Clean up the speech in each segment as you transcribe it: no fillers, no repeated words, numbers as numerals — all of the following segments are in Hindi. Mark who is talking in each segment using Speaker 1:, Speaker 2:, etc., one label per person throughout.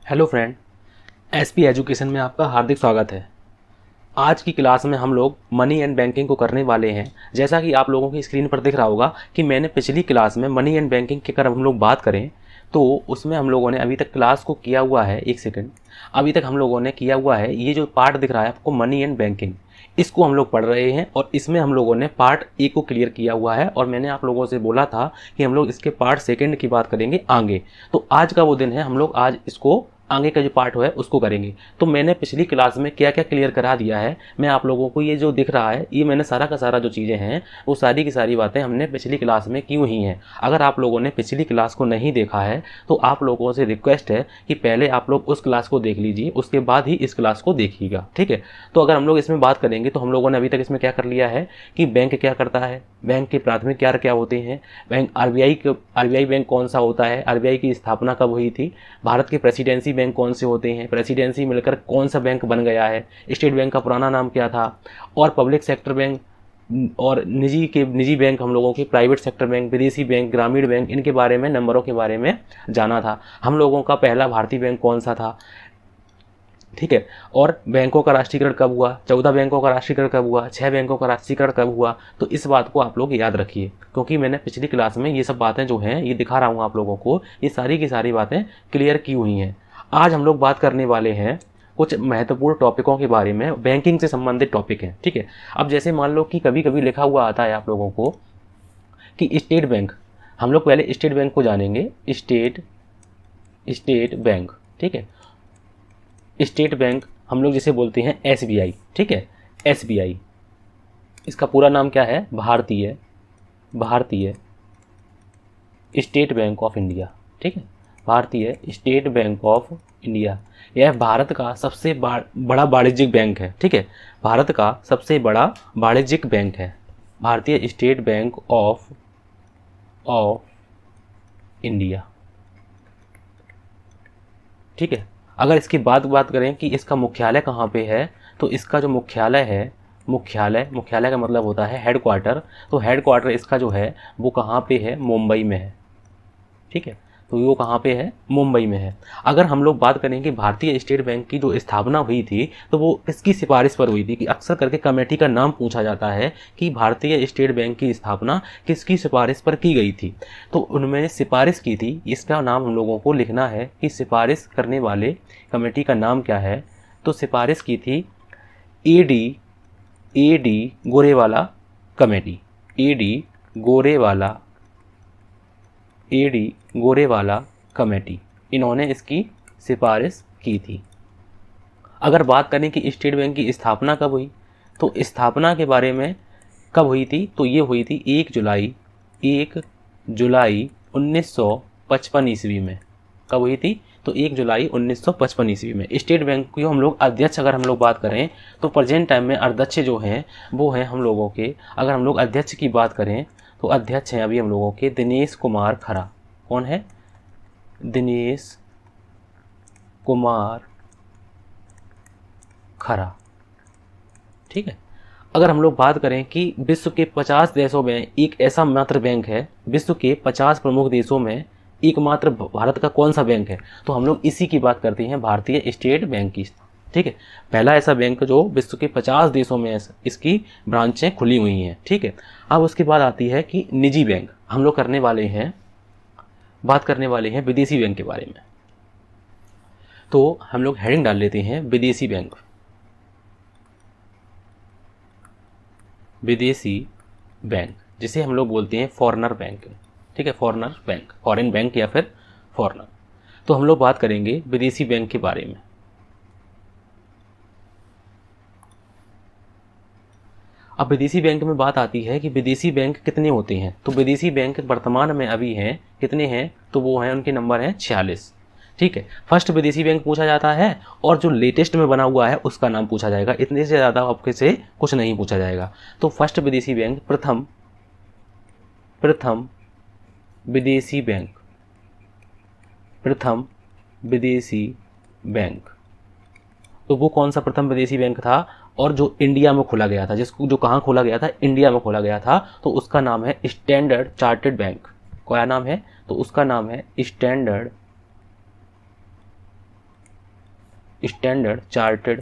Speaker 1: हेलो फ्रेंड, एसपी एजुकेशन में आपका हार्दिक स्वागत है। आज की क्लास में हम लोग मनी एंड बैंकिंग को करने वाले हैं। जैसा कि आप लोगों की स्क्रीन पर दिख रहा होगा कि मैंने पिछली क्लास में मनी एंड बैंकिंग की अगर हम लोग बात करें तो उसमें हम लोगों ने अभी तक क्लास को किया हुआ है, एक सेकंड, अभी तक हम लोगों ने किया हुआ है ये जो पार्ट दिख रहा है आपको, मनी एंड बैंकिंग, इसको हम लोग पढ़ रहे हैं और इसमें हम लोगों ने पार्ट ए को क्लियर किया हुआ है और मैंने आप लोगों से बोला था कि हम लोग इसके पार्ट सेकंड की बात करेंगे आगे। तो आज का वो दिन है, हम लोग आज इसको आगे का जो पार्ट है उसको करेंगे। तो मैंने पिछली क्लास में क्या क्या क्लियर करा दिया है, मैं आप लोगों को ये जो दिख रहा है ये मैंने सारा का सारा जो चीज़ें हैं वो सारी की सारी बातें हमने पिछली क्लास में की हुई हैं। अगर आप लोगों ने पिछली क्लास को नहीं देखा है तो आप लोगों से रिक्वेस्ट है कि पहले आप लोग उस क्लास को देख लीजिए, उसके बाद ही इस क्लास को देखिएगा, ठीक है। तो अगर हम लोग इसमें बात करेंगे तो हम लोगों ने अभी तक इसमें क्या कर लिया है कि बैंक क्या करता है, बैंक के प्राथमिक क्या क्या होते हैं, बैंक आरबीआई बैंक कौन सा होता है, आरबीआई की स्थापना कब हुई थी, भारत के प्रेसिडेंसी बैंक कौन से होते हैं, प्रेसिडेंसी मिलकर कौन सा बैंक बन गया है, स्टेट बैंक का पुराना नाम क्या था, और पब्लिक सेक्टर बैंक और निजी बैंक हम लोगों के, प्राइवेट सेक्टर बैंक, विदेशी बैंक, ग्रामीण बैंक, इनके बारे में, नंबरों के बारे में जाना था। हम लोगों का पहला भारतीय बैंक कौन सा था, ठीक है। और बैंकों का राष्ट्रीयकरण कब हुआ, 14 बैंकों का राष्ट्रीयकरण कब हुआ, 6 बैंकों का राष्ट्रीयकरण कब हुआ। तो इस बात को आप लोग याद रखिए क्योंकि मैंने पिछली क्लास में ये सब बातें जो हैं ये दिखा रहा हूँ आप लोगों को, ये सारी की सारी बातें क्लियर की हुई हैं। आज हम लोग बात करने वाले हैं कुछ महत्वपूर्ण टॉपिकों के बारे में, बैंकिंग से संबंधित टॉपिक हैं, ठीक है। अब जैसे मान लो कि कभी कभी लिखा हुआ आता है आप लोगों को कि स्टेट बैंक, हम लोग पहले स्टेट बैंक को जानेंगे, स्टेट बैंक, ठीक है। स्टेट बैंक हम लोग जिसे बोलते हैं एसबीआई, ठीक है, एसबीआई, इसका पूरा नाम क्या है, भारतीय स्टेट बैंक ऑफ इंडिया, ठीक है, भारतीय स्टेट बैंक ऑफ इंडिया। यह भारत का सबसे बड़ा वाणिज्यिक बैंक है, ठीक है, भारत का सबसे बड़ा वाणिज्यिक बैंक है, भारतीय स्टेट बैंक ऑफ इंडिया, ठीक है। अगर इसकी बात करें कि इसका मुख्यालय कहाँ पे है, तो इसका जो मुख्यालय है, मुख्यालय का मतलब होता है हेडक्वार्टर, तो हेडक्वार्टर इसका जो है वो कहाँ पे है, मुंबई में है, ठीक है। तो वो कहाँ पे है, मुंबई में है। अगर हम लोग बात करें कि भारतीय स्टेट बैंक की जो स्थापना हुई थी तो वो किसकी सिफारिश पर हुई थी, कि अक्सर करके कमेटी का नाम पूछा जाता है कि भारतीय स्टेट बैंक की स्थापना किसकी सिफारिश पर की गई थी। तो उन्होंने सिफारिश की थी, इसका नाम हम लोगों को लिखना है कि सिफारिश करने वाले कमेटी का नाम क्या है। तो सिफारिश की थी A D Gorewala committee, A D Gorewala committee, इन्होंने इसकी सिफारिश की थी। अगर बात करें कि स्टेट बैंक की स्थापना कब हुई, तो स्थापना के बारे में कब हुई थी, तो ये हुई थी 1 जुलाई 1955 ईस्वी में। कब हुई थी, तो 1 जुलाई 1955 ईस्वी में। स्टेट बैंक की हम लोग अध्यक्ष, अगर हम लोग बात करें तो प्रेजेंट टाइम में अध्यक्ष जो हैं वो हैं हम लोगों के, अगर हम लोग अध्यक्ष की बात करें तो अध्यक्ष हैं अभी हम लोगों के दिनेश कुमार खरा। कौन है, दिनेश कुमार खरा, ठीक है। अगर हम लोग बात करें कि विश्व के 50 देशों में एक ऐसा मात्र बैंक है, विश्व के 50 प्रमुख देशों में एकमात्र भारत का कौन सा बैंक है, तो हम लोग इसी की बात करते हैं, भारतीय स्टेट बैंक की, ठीक है। पहला ऐसा बैंक जो विश्व के 50 देशों में इसकी ब्रांचें खुली हुई हैं, ठीक है। अब उसके बाद आती है कि निजी बैंक, हम लोग बात करने वाले हैं विदेशी बैंक के बारे में। तो हम लोग हेडिंग डाल लेते हैं विदेशी बैंक, जिसे हम लोग बोलते हैं फॉरेनर बैंक, ठीक है, फॉरेन बैंक या फिर फॉरेनर। तो हम लोग बात करेंगे विदेशी बैंक के बारे में। अब विदेशी बैंक में बात आती है कि विदेशी बैंक कितने होते हैं, तो विदेशी बैंक वर्तमान में अभी हैं, कितने हैं, तो वो हैं, उनके नंबर हैं 46, ठीक है। फर्स्ट विदेशी बैंक पूछा जाता है और जो लेटेस्ट में बना हुआ है उसका नाम पूछा जाएगा, इतने से ज़्यादा आपके से कुछ नहीं पूछा जाएगा। तो फर्स्ट विदेशी बैंक, प्रथम विदेशी बैंक, तो वो कौन सा प्रथम विदेशी बैंक था, और जो इंडिया में खोला गया था, जो कहाँ खोला गया था, इंडिया में खोला गया था, तो उसका नाम है स्टैंडर्ड चार्टर्ड बैंक। क्या नाम है, तो उसका नाम है standard standard chartered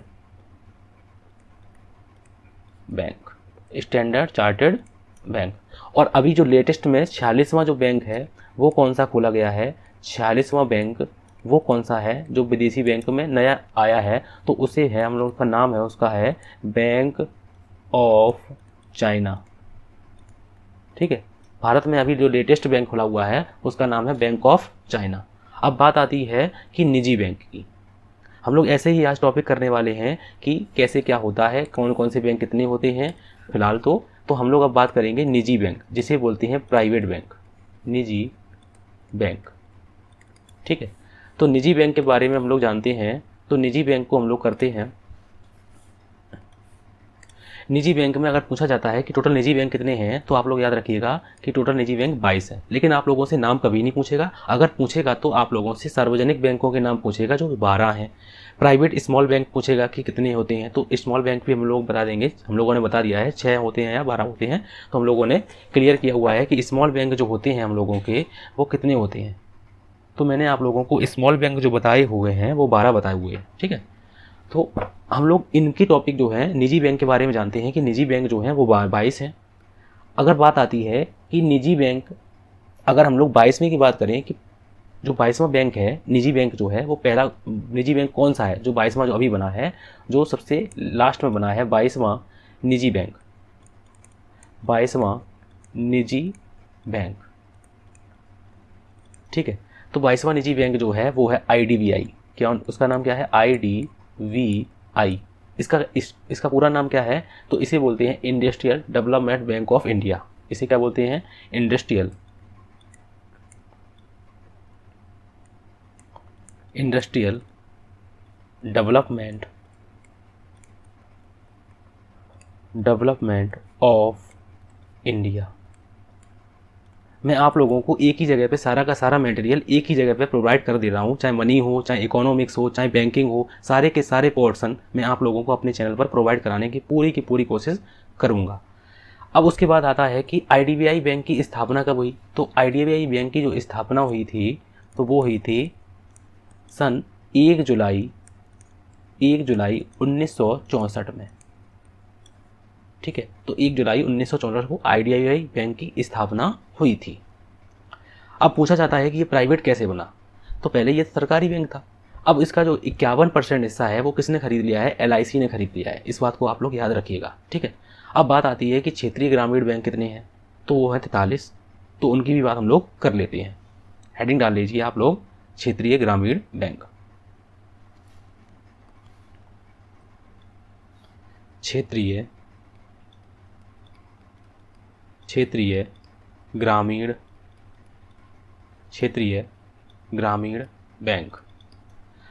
Speaker 1: bank, standard chartered bank. और अभी जो लेटेस्ट में 46वां जो बैंक है वो कौन सा खोला गया है, 46वां बैंक वो कौन सा है जो विदेशी बैंक में नया आया है, तो उसे है हम लोग का नाम है उसका है बैंक ऑफ चाइना। ठीक है, भारत में अभी जो लेटेस्ट बैंक खुला हुआ है उसका नाम है बैंक ऑफ चाइना। अब बात आती है कि निजी बैंक की। हम लोग ऐसे ही आज टॉपिक करने वाले हैं कि कैसे क्या होता है, कौन कौन से बैंक कितने होते हैं फिलहाल तो हम लोग अब बात करेंगे निजी बैंक, जिसे बोलते हैं प्राइवेट बैंक, निजी बैंक। ठीक है, तो निजी बैंक के बारे में हम लोग जानते हैं। तो निजी बैंक को हम लोग करते हैं, निजी बैंक में अगर पूछा जाता है कि टोटल निजी बैंक कितने हैं, तो आप लोग याद रखिएगा कि टोटल निजी बैंक 22 है। लेकिन आप लोगों से नाम कभी नहीं पूछेगा, अगर पूछेगा तो आप लोगों से सार्वजनिक बैंकों के नाम पूछेगा जो 12 हैं। प्राइवेट स्मॉल बैंक पूछेगा कि कितने होते हैं, तो स्मॉल बैंक भी हम लोग बता देंगे, हम लोगों ने बता दिया है 6 होते हैं या 12 होते हैं। तो हम लोगों ने क्लियर किया हुआ है कि स्मॉल बैंक जो होते हैं हम लोगों के वो कितने होते हैं। तो मैंने आप लोगों को स्मॉल बैंक जो बताए हुए हैं वो 12 बताए हुए हैं। ठीक है, तो हम लोग इनकी टॉपिक जो है निजी बैंक के बारे में जानते हैं कि निजी बैंक जो हैं वो 22 हैं। अगर बात आती है कि निजी बैंक, अगर हम लोग 22वें की बात करें कि जो 22वां बैंक है निजी बैंक जो है वो पहला निजी बैंक कौन सा है, जो 22वां जो अभी बना है, जो सबसे लास्ट में बना है 22वां निजी बैंक, 22वां निजी बैंक। ठीक है, तो 22वां निजी बैंक जो है वो है IDBI। क्या उसका नाम क्या है, IDBI। इसका पूरा नाम क्या है, तो इसे बोलते हैं industrial development bank of India. इसे क्या बोलते हैं, इंडस्ट्रियल डेवलपमेंट ऑफ इंडिया। मैं आप लोगों को एक ही जगह पे सारा का सारा मटेरियल एक ही जगह पे प्रोवाइड कर दे रहा हूँ, चाहे मनी हो, चाहे इकोनॉमिक्स हो, चाहे बैंकिंग हो, सारे के सारे पोर्शन मैं आप लोगों को अपने चैनल पर प्रोवाइड कराने की पूरी कोशिश करूँगा। अब उसके बाद आता है कि IDBI बैंक की स्थापना कब हुई। तो IDBI बैंक की जो स्थापना हुई थी तो वो हुई थी सन 1 जुलाई 1964 में। ठीक है, तो 1 जुलाई 1964 को IDBI बैंक की स्थापना हुई थी। अब पूछा जाता है कि ये प्राइवेट कैसे बना, तो पहले ये सरकारी बैंक था। अब इसका जो 51% हिस्सा है वो किसने खरीद लिया है, LIC ने खरीद लिया है। इस बात को आप लोग याद रखिएगा। ठीक है, अब बात आती है कि क्षेत्रीय ग्रामीण बैंक कितने हैं, तो वो है 43। तो उनकी भी बात हम लोग कर लेते हैं। हेडिंग डाल लीजिए आप लोग, क्षेत्रीय ग्रामीण बैंक। क्षेत्रीय ग्रामीण बैंक।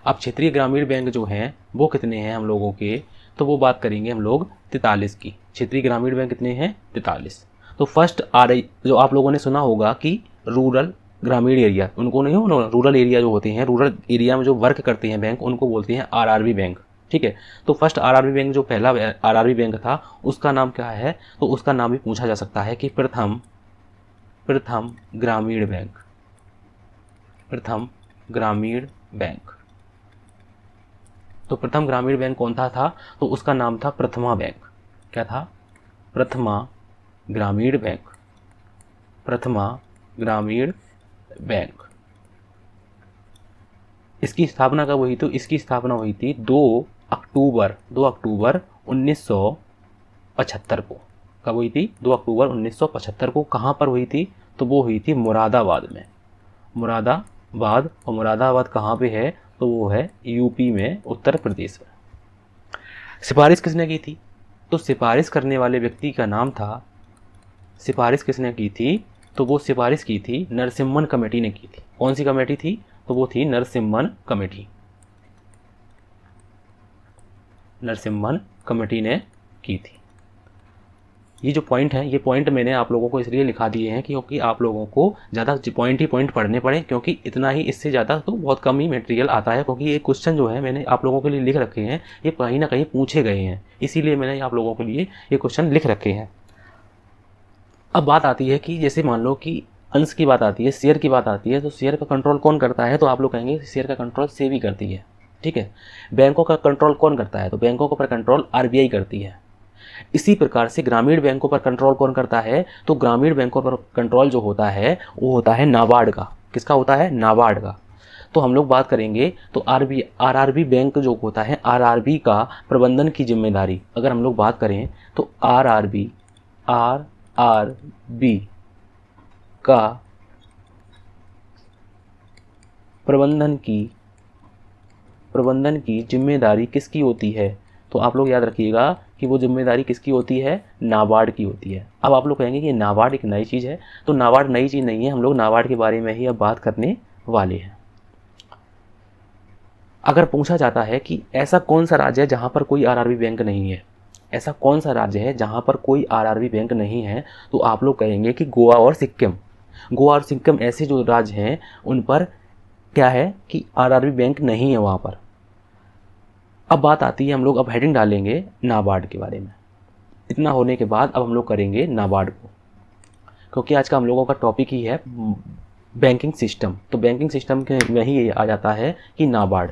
Speaker 1: अब क्षेत्रीय ग्रामीण बैंक जो हैं वो कितने हैं हम लोगों के, तो वो बात करेंगे हम लोग 43 की। क्षेत्रीय ग्रामीण बैंक कितने हैं, 43। तो फर्स्ट जो आप लोगों ने सुना होगा कि रूरल ग्रामीण एरिया, उनको नहीं हो, रूरल एरिया जो होते हैं, रूरल एरिया में जो वर्क करते हैं बैंक, उनको बोलते हैं RRB बैंक। ठीक है, तो फर्स्ट RRB बैंक जो पहला RRB बैंक था उसका नाम क्या है, तो उसका नाम भी पूछा जा सकता है कि प्रथम ग्रामीण बैंक, प्रथम ग्रामीण बैंक। तो प्रथम ग्रामीण बैंक कौन था, तो उसका नाम था प्रथमा बैंक। क्या था, प्रथमा ग्रामीण बैंक, प्रथमा ग्रामीण बैंक। इसकी स्थापना कब हुई, तो इसकी स्थापना हुई थी 2 अक्टूबर 1975 को। कब हुई थी, 2 अक्टूबर 1975 को। कहाँ पर हुई थी, तो वो हुई थी मुरादाबाद में। मुरादाबाद, और मुरादाबाद कहाँ पे है, तो वो है यूपी में, उत्तर प्रदेश में। सिफारिश किसने की थी, तो सिफारिश करने वाले व्यक्ति का नाम था, सिफारिश किसने की थी, तो वो सिफारिश की थी नरसिम्हन कमेटी ने की थी। कौन सी कमेटी थी, तो वो थी नरसिम्हन कमेटी, नरसिम्हन कमेटी ने की थी। ये जो पॉइंट है, ये पॉइंट मैंने आप लोगों को इसलिए लिखा दिए हैं क्योंकि आप लोगों को ज़्यादा पॉइंट ही पॉइंट पढ़ने पड़े, क्योंकि इतना ही, इससे ज़्यादा तो बहुत कम ही मटेरियल आता है। क्योंकि ये क्वेश्चन जो है मैंने आप लोगों के लिए लिख रखे हैं, ये कहीं ना कहीं पूछे गए हैं, इसीलिए मैंने आप लोगों के लिए ये क्वेश्चन लिख रखे हैं। अब बात आती है कि जैसे मान लो कि अंश की बात आती है, शेयर की बात आती है, तो शेयर का कंट्रोल कौन करता है, तो आप लोग कहेंगे शेयर का कंट्रोल सेबी करती है। ठीक है। बैंकों का कंट्रोल कौन करता है? तो बैंकों के ऊपर कंट्रोल आरबीआई करती है। इसी प्रकार से ग्रामीण बैंकों पर कंट्रोल कौन करता है? तो ग्रामीण बैंकों पर कंट्रोल जो होता है वो होता है नाबार्ड का। किसका होता है? नाबार्ड का। तो हम लोग बात करेंगे तो आरआरबी बैंक जो होता है, आरआरबी का प्रबंधन की जिम्मेदारी अगर हम लोग बात करें तो आरआरबी का प्रबंधन की जिम्मेदारी किसकी होती है? तो आप लोग याद रखिएगा कि वो जिम्मेदारी किसकी होती है? नाबार्ड की होती है। अब आप लोग कहेंगे कि नाबार्ड एक नई चीज़ है, तो नाबार्ड नई चीज़ नहीं है, हम लोग नाबार्ड के बारे में ही अब बात करने वाले हैं। अगर पूछा जाता है कि ऐसा कौन सा राज्य है जहाँ पर कोई आरआरबी बैंक नहीं है, ऐसा कौन सा राज्य है जहाँ पर कोई आरआरबी बैंक नहीं है, तो आप लोग कहेंगे कि गोवा और सिक्किम। गोवा और सिक्किम ऐसे जो राज्य हैं उन पर क्या है कि आरआरबी बैंक नहीं है वहाँ पर। अब बात आती है, हम लोग अब हेडिंग डालेंगे नाबार्ड के बारे में। इतना होने के बाद अब हम लोग करेंगे नाबार्ड को, क्योंकि आज का हम लोगों का टॉपिक ही है बैंकिंग सिस्टम। तो बैंकिंग सिस्टम के में ही आ जाता है कि नाबार्ड।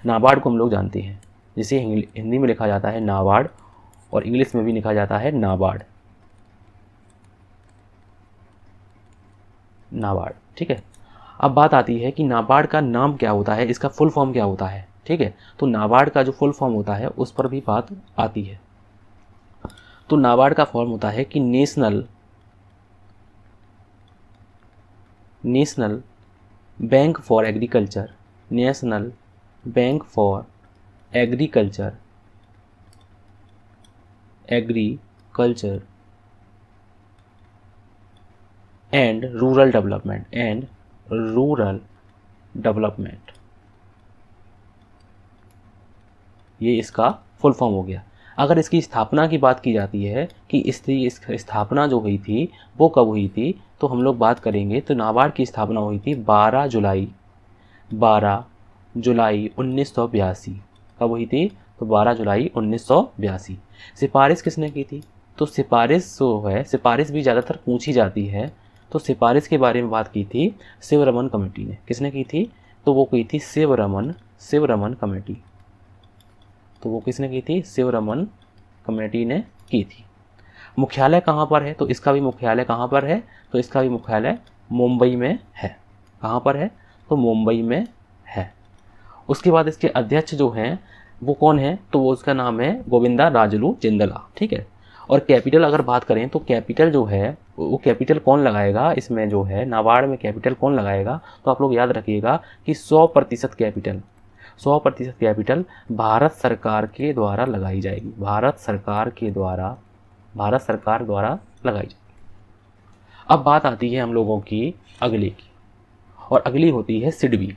Speaker 1: नाबार्ड को हम लोग जानते हैं, जिसे हिंदी में लिखा जाता है नाबार्ड और इंग्लिश में भी लिखा जाता है नाबार्ड। नाबार्ड, ठीक है। अब बात आती है कि नाबार्ड का नाम क्या होता है, इसका फुल फॉर्म क्या होता है, ठीक है। तो नाबार्ड का जो फुल फॉर्म होता है उस पर भी बात आती है। तो नाबार्ड का फॉर्म होता है कि national bank for agriculture, national bank for agriculture and rural development, ये इसका फुल फॉर्म हो गया। अगर इसकी स्थापना की बात की जाती है कि इसकी स्थापना जो हुई थी वो कब हुई थी, तो हम लोग बात करेंगे तो नाबार्ड की स्थापना हुई थी 12 जुलाई 1982। कब हुई थी? तो 12 जुलाई 1982। सिफारिश किसने की थी? तो सिफारिश जो है, सिफारिश भी ज़्यादातर पूछी जाती है, तो सिफारिश के बारे में बात की थी शिवरमन कमेटी ने। किसने की थी? तो वो की थी शिवरमन कमेटी। तो वो किसने की थी? शिवरमन कमेटी ने की थी। मुख्यालय कहाँ पर है? तो इसका भी मुख्यालय कहाँ पर है? तो इसका भी मुख्यालय मुंबई में है। कहाँ पर है? तो मुंबई में है। उसके बाद इसके अध्यक्ष जो हैं वो कौन है? तो वो उसका नाम है गोविंदा राजुलू जिंदला, ठीक है। और कैपिटल अगर बात करें तो कैपिटल जो है वो कैपिटल कौन लगाएगा इसमें जो है नाबार्ड में कैपिटल कौन लगाएगा? तो आप लोग याद रखिएगा कि 100% कैपिटल भारत सरकार के द्वारा लगाई जाएगी। भारत सरकार द्वारा लगाई जाएगी। अब बात आती है हम लोगों की अगले की, और अगली होती है सिडबी।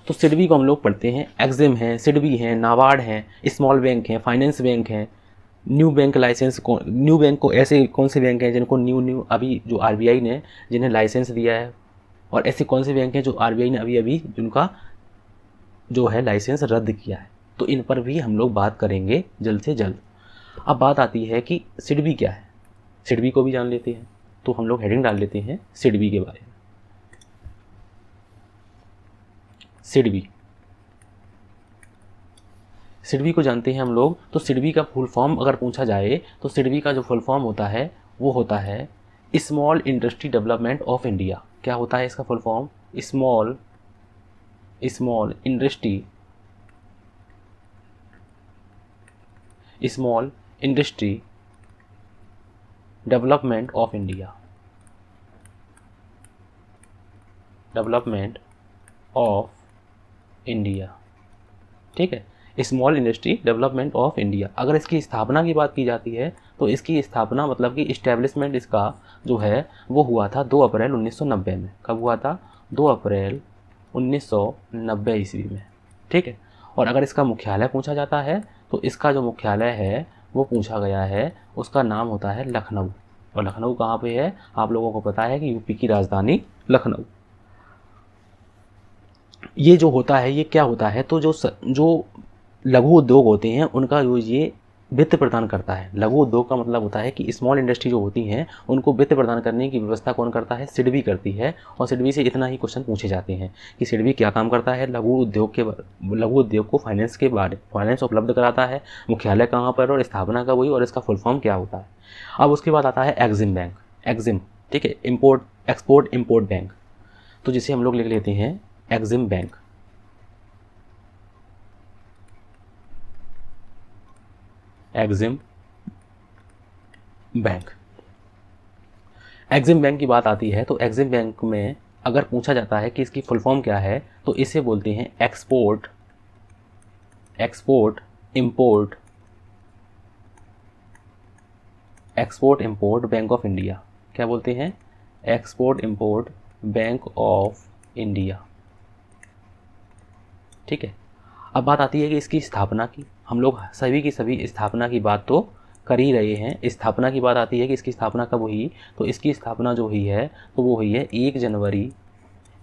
Speaker 1: तो सिडबी को हम लोग पढ़ते हैं, एग्जिम है, सिडबी है, नाबार्ड है, स्मॉल बैंक है, फाइनेंस बैंक है, न्यू बैंक को ऐसे कौन से बैंक हैं जिनको न्यू अभी जो आरबीआई ने जिन्हें लाइसेंस दिया है, और ऐसे कौन से बैंक हैं जो आरबीआई ने अभी जिनका जो है लाइसेंस रद्द किया है। तो इन पर भी हम लोग बात करेंगे जल्द से जल्द। अब बात आती है कि सिडबी क्या है, सिडबी को भी जान लेते हैं। तो हम लोग हेडिंग डाल लेते हैं सिडबी के बारे में। सिडबी को जानते हैं हम लोग। तो सिडबी का फुल फॉर्म अगर पूछा जाए तो सिडबी का जो फुल फॉर्म होता है वो होता है small industry development of India. क्या होता है इसका full form? Small industry development of India, ठीक है। Small industry development of India. अगर इसकी स्थापना की बात की जाती है तो इसकी स्थापना मतलब कि इस्टेब्लिशमेंट इसका जो है वो हुआ था 2 अप्रैल 1990 में। कब हुआ था? 2 अप्रैल 1990 ईस्वी में, ठीक है। और अगर इसका मुख्यालय पूछा जाता है तो इसका जो मुख्यालय है वो पूछा गया है, उसका नाम होता है लखनऊ। और लखनऊ कहाँ पे है? आप लोगों को पता है कि यूपी की राजधानी लखनऊ। ये जो होता है ये क्या होता है? तो जो लघु उद्योग होते हैं उनका जो ये वित्त प्रदान करता है। लघु उद्योग का मतलब होता है कि स्मॉल इंडस्ट्री जो होती हैं उनको वित्त प्रदान करने की व्यवस्था कौन करता है? सिडबी करती है। और सिडबी से इतना ही क्वेश्चन पूछे जाते हैं कि सिडबी क्या काम करता है? लघु उद्योग को फाइनेंस उपलब्ध कराता है। मुख्यालय कहाँ पर और स्थापना का वही, और इसका फुल फॉर्म क्या होता है? अब उसके बाद आता है एग्जिम बैंक। एग्जिम, ठीक है, एक्सपोर्ट इम्पोर्ट बैंक, तो जिसे हम लोग लिख लेते हैं EXIM bank. EXIM bank. EXIM bank की बात आती है तो एग्जिम बैंक में अगर पूछा जाता है कि इसकी फुल फॉर्म क्या है तो इसे बोलते हैं export import bank of India. क्या बोलते हैं? Export import bank of India. ठीक है। अब बात आती है कि इसकी स्थापना की। हम लोग सभी की सभी स्थापना की बात तो कर ही रहे हैं। स्थापना की बात आती है कि इसकी स्थापना कब हुई, तो इसकी स्थापना जो हुई है तो वो हुई है 1 जनवरी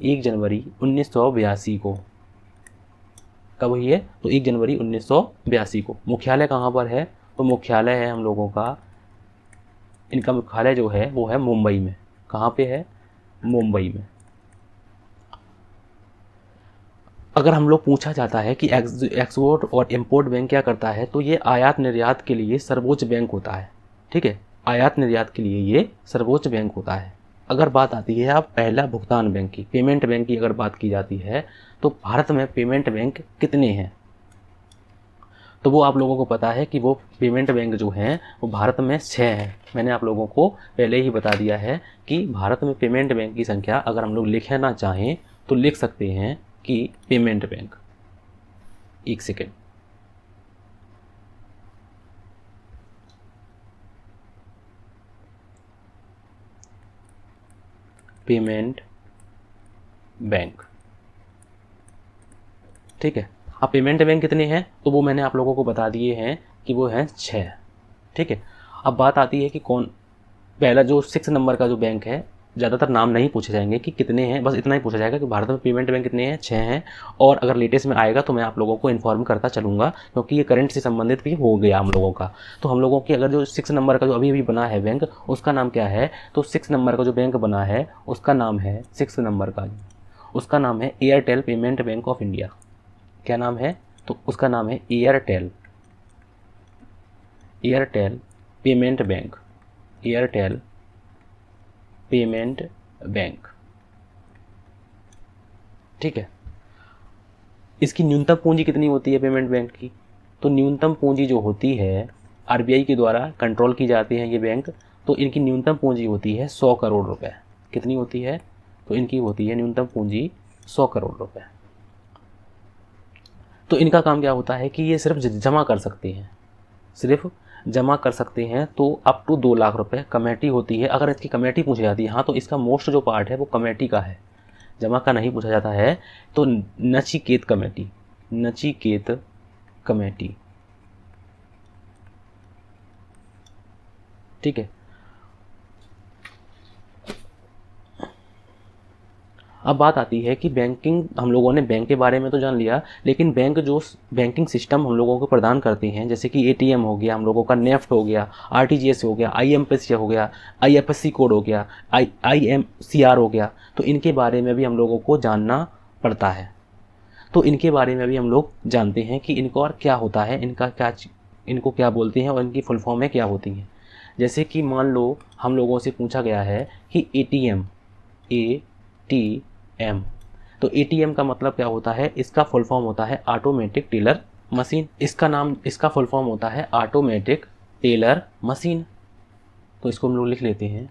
Speaker 1: 1982 को। कब हुई है? तो 1 जनवरी 1982 को। मुख्यालय कहाँ पर है? तो मुख्यालय है हम लोगों का, इनका मुख्यालय जो है वो है मुंबई में। कहाँ पे है? मुंबई में। अगर हम लोग पूछा जाता है कि एक्सपोर्ट और इंपोर्ट बैंक क्या करता है, तो ये आयात निर्यात के लिए सर्वोच्च बैंक होता है। ठीक है, आयात निर्यात के लिए ये सर्वोच्च बैंक होता है। अगर बात आती है अब पहला भुगतान बैंक की, पेमेंट बैंक की अगर बात की जाती है तो भारत में पेमेंट बैंक कितने हैं? तो वो आप लोगों को पता है कि वो पेमेंट बैंक जो हैं वो भारत में 6 हैं। मैंने आप लोगों को पहले ही बता दिया है कि भारत में पेमेंट बैंक की संख्या अगर हम लोग लिखना चाहें तो लिख सकते हैं कि पेमेंट बैंक। एक सेकेंड, पेमेंट बैंक। ठीक है। अब पेमेंट बैंक कितने हैं तो वो मैंने आप लोगों को बता दिए हैं कि वो हैं 6। ठीक है। अब बात आती है कि कौन पहला जो 6 नंबर का जो बैंक है, ज़्यादातर नाम नहीं पूछे जाएंगे कि कितने हैं, बस इतना ही पूछा जाएगा कि भारत में पेमेंट बैंक कितने हैं? 6 हैं। और अगर लेटेस्ट में आएगा तो मैं आप लोगों को इन्फॉर्म करता चलूँगा, क्योंकि ये करंट से संबंधित भी हो गया हम लोगों का। तो हम लोगों की अगर जो 6 नंबर का जो अभी बना है बैंक, उसका नाम क्या है? तो 6 नंबर का जो बैंक बना है उसका नाम है 6 नंबर का, उसका नाम है Airtel payment bank of India. क्या नाम है? तो उसका नाम है Airtel payment bank. Airtel payment bank. ठीक है। इसकी न्यूनतम पूंजी कितनी होती है पेमेंट बैंक की? तो न्यूनतम पूंजी जो होती है आरबीआई के द्वारा कंट्रोल की जाती है ये बैंक, तो इनकी न्यूनतम पूंजी होती है 100 करोड़ रुपए। कितनी होती है? तो इनकी होती है न्यूनतम पूंजी 100 करोड़ रुपए। तो इनका काम क्या होता है कि ये सिर्फ जमा कर सकते हैं, सिर्फ जमा कर सकते हैं। तो अप टू 2 लाख रुपए कमेटी होती है। अगर इसकी कमेटी पूछी जाती है, हाँ, तो इसका मोस्ट जो पार्ट है वो कमेटी का है, जमा का नहीं पूछा जाता है। तो नचिकेत कमेटी। ठीक है। अब बात आती है कि बैंकिंग, हम लोगों ने बैंक के बारे में तो जान लिया, लेकिन बैंक जो बैंकिंग सिस्टम हम लोगों को प्रदान करते हैं, जैसे कि एटीएम हो गया, हम लोगों का नेफ्ट हो गया, आरटीजीएस हो गया, आईएमपीएस हो गया, आईएफएससी कोड हो गया, आईएमसीआर हो गया, तो इनके बारे में भी हम लोगों को जानना पड़ता है। तो इनके बारे में भी हम लोग जानते हैं कि इनको और क्या होता है, इनको क्या बोलते हैं और इनकी फुल फॉर्में क्या होती हैं। जैसे कि मान लो हम लोगों से पूछा गया है कि एटीएम, तो एटीएम का मतलब क्या होता है? इसका फुल फॉर्म होता है ऑटोमेटिक टेलर मशीन। इसका फुल फॉर्म होता है ऑटोमेटिक टेलर मशीन। तो इसको हम लोग लिख लेते हैं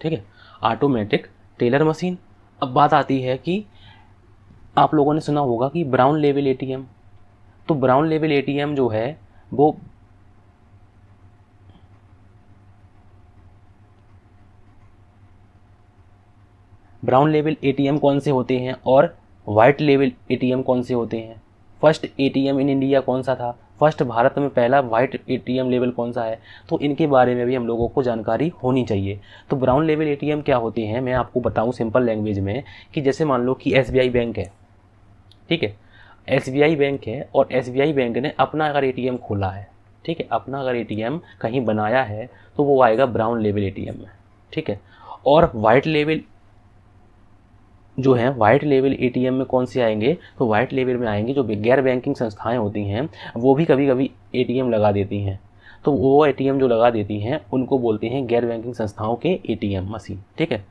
Speaker 1: ठीक है, ऑटोमेटिक टेलर मशीन। अब बात आती है कि आप लोगों ने सुना होगा कि ब्राउन लेवल एटीएम। तो ब्राउन लेवल एटीएम जो है वो ब्राउन लेवल एटीएम कौन से होते हैं और वाइट लेवल एटीएम कौन से होते हैं? फर्स्ट एटीएम इन इंडिया कौन सा था? फर्स्ट भारत में पहला वाइट एटीएम लेवल कौन सा है, तो इनके बारे में भी हम लोगों को जानकारी होनी चाहिए। तो ब्राउन लेवल एटीएम क्या होते हैं, मैं आपको बताऊं सिंपल लैंग्वेज में कि जैसे मान लो कि एसबीआई बैंक है, ठीक है, एसबीआई बैंक है और एसबीआई बैंक ने अपना अगर एटीएम खोला है, ठीक है, अपना अगर एटीएम कहीं बनाया है तो वो आएगा ब्राउन लेवल एटीएम में, ठीक है। और वाइट लेवल जो है, वाइट लेवल एटीएम में कौन से आएंगे, तो वाइट लेवल में आएंगे जो गैर बैंकिंग संस्थाएं होती हैं वो भी कभी कभी एटीएम लगा देती हैं, तो वो एटीएम जो लगा देती हैं उनको बोलते हैं गैर बैंकिंग संस्थाओं के एटीएम मशीन, ठीक है।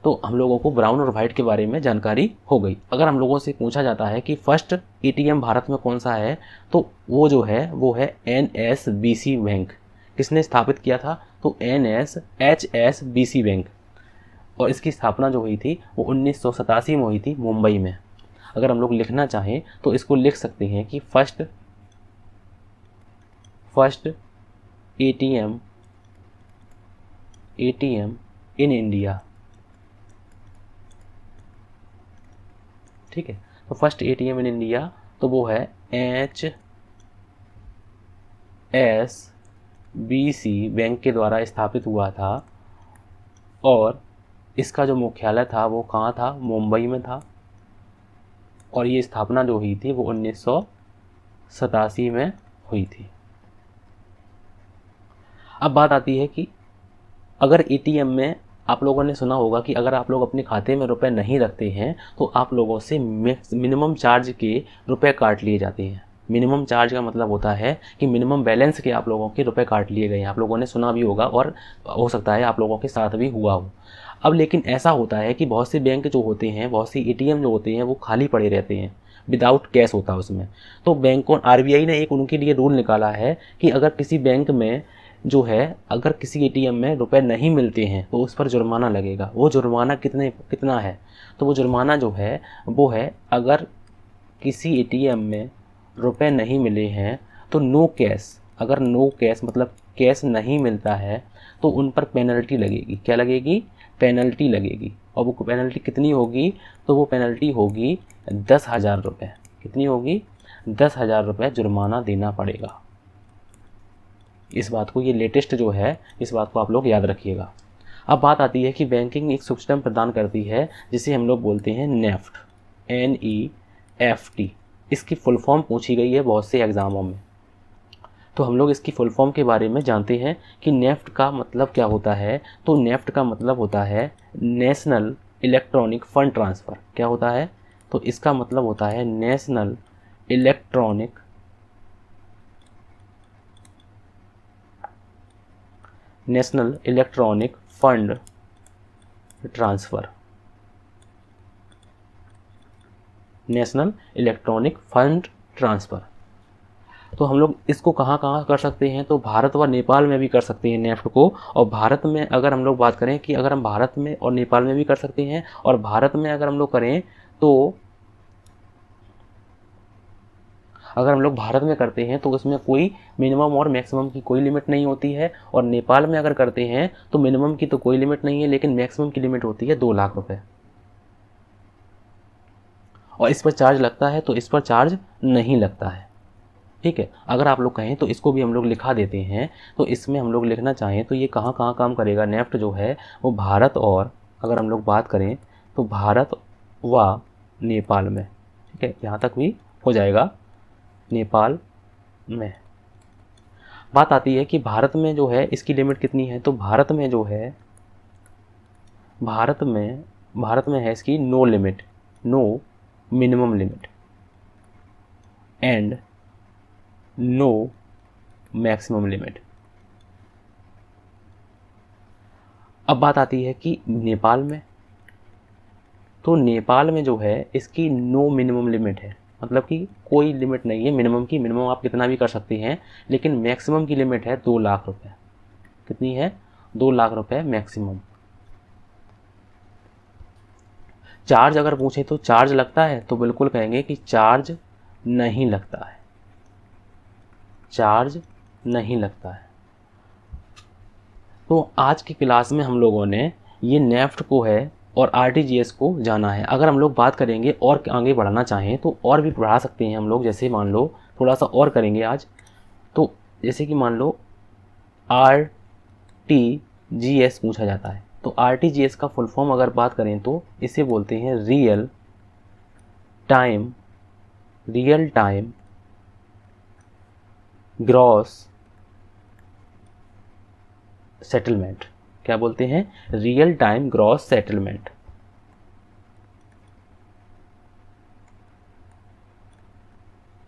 Speaker 1: तो हम लोगों को ब्राउन और वाइट के बारे में जानकारी हो गई। अगर हम लोगों से पूछा जाता है कि फर्स्ट एटीएम भारत में कौन सा है, तो वो जो है वो है एनएसबीसी बैंक। किसने स्थापित किया था, तो एचएसबीसी बैंक, और इसकी स्थापना जो हुई थी वो 1987 में हुई थी मुंबई में। अगर हम लोग लिखना चाहें तो इसको लिख सकते हैं कि फर्स्ट एटीएम इन इंडिया, ठीक है। तो फर्स्ट एटीएम इन इंडिया तो वो है एचएसबीसी बैंक के द्वारा स्थापित हुआ था, और इसका जो मुख्यालय था वो कहाँ था, मुंबई में था, और ये स्थापना जो हुई थी वो 1987 में हुई थी। अब बात आती है कि अगर एटीएम में आप लोगों ने सुना होगा कि अगर आप लोग अपने खाते में रुपए नहीं रखते हैं तो आप लोगों से मिनिमम चार्ज के रुपए काट लिए जाते हैं। मिनिमम चार्ज का मतलब होता है कि मिनिमम बैलेंस के आप लोगों के रुपए काट लिए गए हैं। आप लोगों ने सुना भी होगा और हो सकता है आप लोगों के साथ भी हुआ हो। अब लेकिन ऐसा होता है कि बहुत से बैंक जो होते हैं, बहुत सी एटीएम जो होते हैं वो खाली पड़े रहते हैं, विदाउट कैश होता है उसमें। तो बैंकों, आरबीआई ने एक उनके लिए रूल निकाला है कि अगर किसी बैंक में जो है, अगर किसी एटीएम में रुपए नहीं मिलते हैं तो उस पर जुर्माना लगेगा। वो जुर्माना कितना है, तो वो जुर्माना जो है वो है, अगर किसी एटीएम में रुपए नहीं मिले हैं तो नो कैश, अगर नो कैश मतलब कैश नहीं मिलता है तो उन पर पेनल्टी लगेगी। क्या लगेगी, पेनल्टी लगेगी। और वो पेनल्टी कितनी होगी, तो वो पेनल्टी होगी 10,000 रुपये। कितनी होगी, 10,000 रुपये जुर्माना देना पड़ेगा। इस बात को, ये लेटेस्ट जो है, इस बात को आप लोग याद रखिएगा। अब बात आती है कि बैंकिंग एक सिस्टम प्रदान करती है जिसे हम लोग बोलते हैं नेफ्ट, NEFT। इसकी फुल फॉर्म पूछी गई है बहुत से एग्जामों में, तो हम लोग इसकी फुल फॉर्म के बारे में जानते हैं कि नेफ्ट का मतलब क्या होता है। तो नेफ्ट का मतलब होता है नेशनल इलेक्ट्रॉनिक फंड ट्रांसफ़र। क्या होता है, तो इसका मतलब होता है national electronic fund transfer. National electronic fund transfer. तो हम लोग इसको कहाँ कहाँ कर सकते हैं, तो भारत व नेपाल में भी कर सकते हैं नेफ्ट को। और भारत में अगर हम लोग बात करें कि अगर हम भारत में और नेपाल में भी कर सकते हैं, और भारत में अगर हम लोग करें तो अगर हम लोग भारत में करते हैं तो उसमें कोई मिनिमम और मैक्सिमम की कोई लिमिट नहीं होती है, और नेपाल में अगर करते हैं तो मिनिमम की तो कोई लिमिट नहीं है, लेकिन मैक्सिमम की लिमिट होती है 2 लाख रुपए। और इस पर चार्ज लगता है, तो इस पर चार्ज नहीं लगता है, ठीक है। अगर आप लोग कहें तो इसको भी हम लोग लिखा देते हैं। तो इसमें हम लोग लिखना चाहें तो ये कहाँ कहाँ काम करेगा, नेफ्ट जो है वो भारत, और अगर हम लोग बात करें तो भारत व नेपाल में, ठीक है, यहाँ तक भी हो जाएगा, नेपाल में। बात आती है कि भारत में जो है इसकी लिमिट कितनी है, तो भारत में जो है, भारत में है इसकी no limit, no minimum limit and no maximum limit. अब बात आती है कि नेपाल में, तो नेपाल में जो है इसकी नो मिनिमम लिमिट है, मतलब कि कोई लिमिट नहीं है मिनिमम की। मिनिमम आप कितना भी कर सकते हैं, लेकिन मैक्सिमम की लिमिट है 2 लाख रुपए। कितनी है, 2 लाख रुपए मैक्सिमम। चार्ज अगर पूछे तो चार्ज लगता है, तो बिल्कुल कहेंगे कि चार्ज नहीं लगता है, चार्ज नहीं लगता है। तो आज की क्लास में हम लोगों ने ये नेफ्ट को है और आरटीजीएस को जाना है। अगर हम लोग बात करेंगे और आगे बढ़ाना चाहें तो और भी बढ़ा सकते हैं हम लोग। जैसे मान लो थोड़ा सा और करेंगे आज, तो जैसे कि मान लो RTGS पूछा जाता है, तो RTGS का फुल फॉर्म अगर बात करें तो इसे बोलते हैं रियल टाइम ग्रॉस सेटलमेंट। क्या बोलते हैं? Real time gross settlement.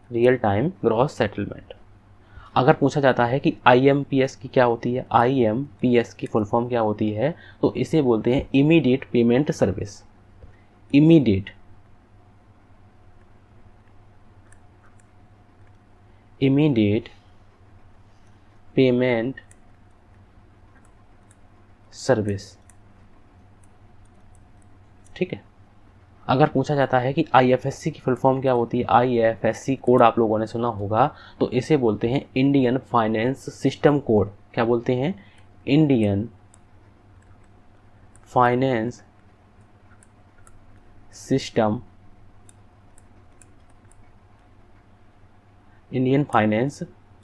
Speaker 1: Real time gross settlement. अगर पूछा जाता है कि IMPS की क्या होती है, IMPS की फुल फॉर्म क्या होती है, तो इसे बोलते हैं immediate payment service. Immediate payment service. ठीक है। अगर पूछा जाता है कि IFSC की फुल फॉर्म क्या होती है, IFSC कोड आप लोगों ने सुना होगा, तो इसे बोलते हैं इंडियन फाइनेंस सिस्टम कोड। क्या बोलते हैं? Indian finance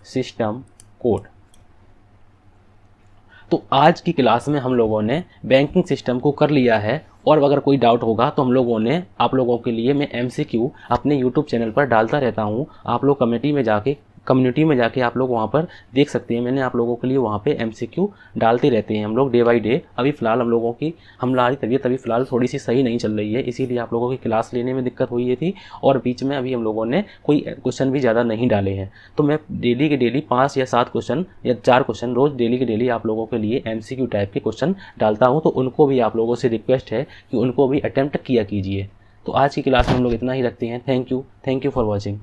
Speaker 1: system code. तो आज की क्लास में हम लोगों ने बैंकिंग सिस्टम को कर लिया है, और अगर कोई डाउट होगा तो हम लोगों ने आप लोगों के लिए मैं MCQ अपने यूट्यूब चैनल पर डालता रहता हूँ। आप लोग कम्युनिटी में जाके आप लोग वहाँ पर देख सकते हैं। मैंने आप लोगों के लिए वहाँ पे MCQ डालते रहते हैं हम लोग डे बाई डे। अभी फ़िलहाल हमारी तबीयत अभी फ़िलहाल थोड़ी सी सही नहीं चल रही है, इसीलिए आप लोगों की क्लास लेने में दिक्कत हुई थी, और बीच में अभी हम लोगों ने कोई क्वेश्चन भी ज़्यादा नहीं डाले हैं। तो मैं डेली के डेली 5 या 7 क्वेश्चन या 4 क्वेश्चन रोज़ डेली के डेली आप लोगों के लिए MCQ टाइप के क्वेश्चन डालता हूँ। तो उनको भी आप लोगों से रिक्वेस्ट है कि उनको भी अटेम्प्ट किया कीजिए। तो आज की क्लास में हम लोग इतना ही रखते हैं। Thank you for watching.